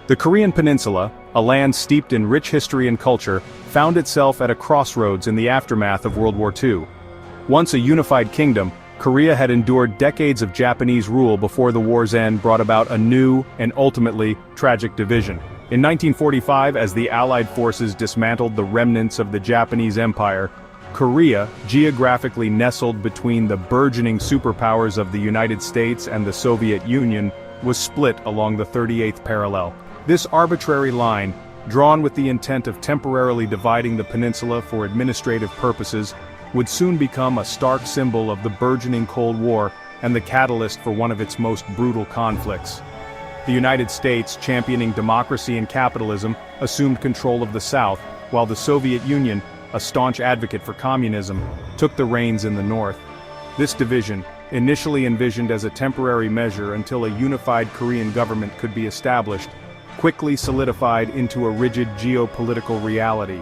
The Korean Peninsula, a land steeped in rich history and culture, found itself at a crossroads in the aftermath of World War II. Once a unified kingdom, Korea had endured decades of Japanese rule before the war's end brought about a new and ultimately tragic division. In 1945, as the Allied forces dismantled the remnants of the Japanese Empire, Korea, geographically nestled between the burgeoning superpowers of the United States and the Soviet Union, was split along the 38th parallel. This arbitrary line, drawn with the intent of temporarily dividing the peninsula for administrative purposes, would soon become a stark symbol of the burgeoning Cold War and the catalyst for one of its most brutal conflicts. The United States, championing democracy and capitalism, assumed control of the South, while the Soviet Union, a staunch advocate for communism, took the reins in the North. This division, initially envisioned as a temporary measure until a unified Korean government could be established, quickly solidified into a rigid geopolitical reality.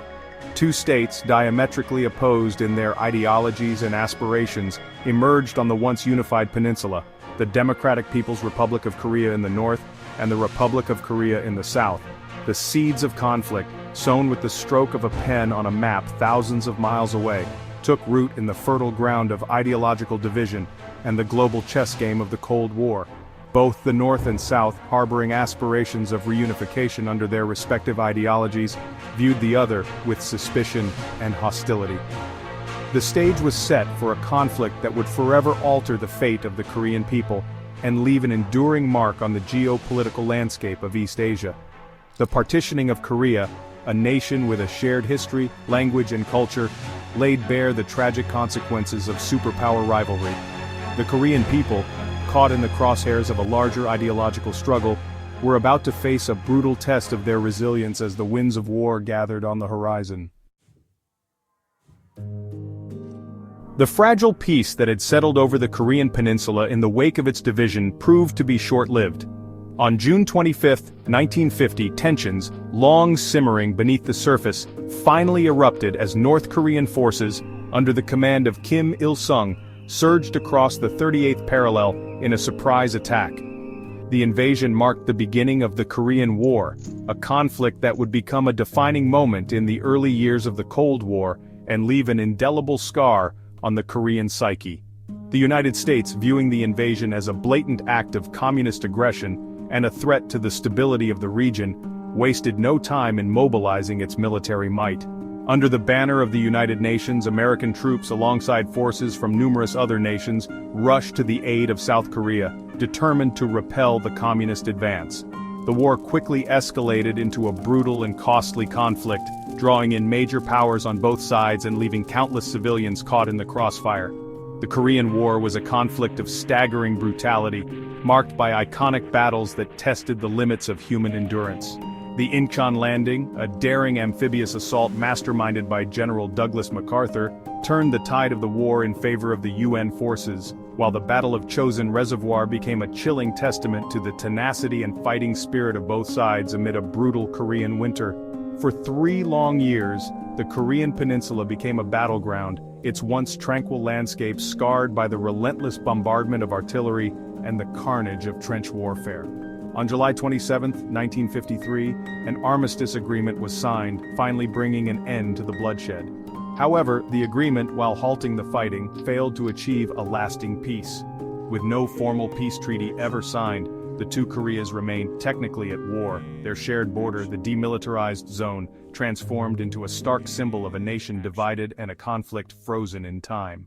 Two states, diametrically opposed in their ideologies and aspirations, emerged on the once unified peninsula, the Democratic People's Republic of Korea in the north and the Republic of Korea in the south. The seeds of conflict, sown with the stroke of a pen on a map thousands of miles away, took root in the fertile ground of ideological division and the global chess game of the Cold War. Both the North and South, harboring aspirations of reunification under their respective ideologies, viewed the other with suspicion and hostility. The stage was set for a conflict that would forever alter the fate of the Korean people and leave an enduring mark on the geopolitical landscape of East Asia. The partitioning of Korea, a nation with a shared history, language and culture, laid bare the tragic consequences of superpower rivalry. The Korean people, caught in the crosshairs of a larger ideological struggle, were about to face a brutal test of their resilience as the winds of war gathered on the horizon. The fragile peace that had settled over the Korean peninsula in the wake of its division proved to be short-lived. On June 25, 1950, tensions, long simmering beneath the surface, finally erupted as North Korean forces, under the command of Kim Il-sung, surged across the 38th parallel in a surprise attack. The invasion marked the beginning of the Korean War, a conflict that would become a defining moment in the early years of the Cold War and leave an indelible scar on the Korean psyche. The United States, viewing the invasion as a blatant act of communist aggression and a threat to the stability of the region, wasted no time in mobilizing its military might. Under the banner of the United Nations, American troops alongside forces from numerous other nations rushed to the aid of South Korea, determined to repel the communist advance. The war quickly escalated into a brutal and costly conflict, drawing in major powers on both sides and leaving countless civilians caught in the crossfire. The Korean War was a conflict of staggering brutality, marked by iconic battles that tested the limits of human endurance. The Incheon landing, a daring amphibious assault masterminded by General Douglas MacArthur, turned the tide of the war in favor of the UN forces, while the Battle of Chosin Reservoir became a chilling testament to the tenacity and fighting spirit of both sides amid a brutal Korean winter. For 3 long years, the Korean peninsula became a battleground, its once tranquil landscape scarred by the relentless bombardment of artillery and the carnage of trench warfare. On July 27, 1953, an armistice agreement was signed, finally bringing an end to the bloodshed. However, the agreement, while halting the fighting, failed to achieve a lasting peace. With no formal peace treaty ever signed, the two Koreas remained technically at war, their shared border, the demilitarized zone, transformed into a stark symbol of a nation divided and a conflict frozen in time.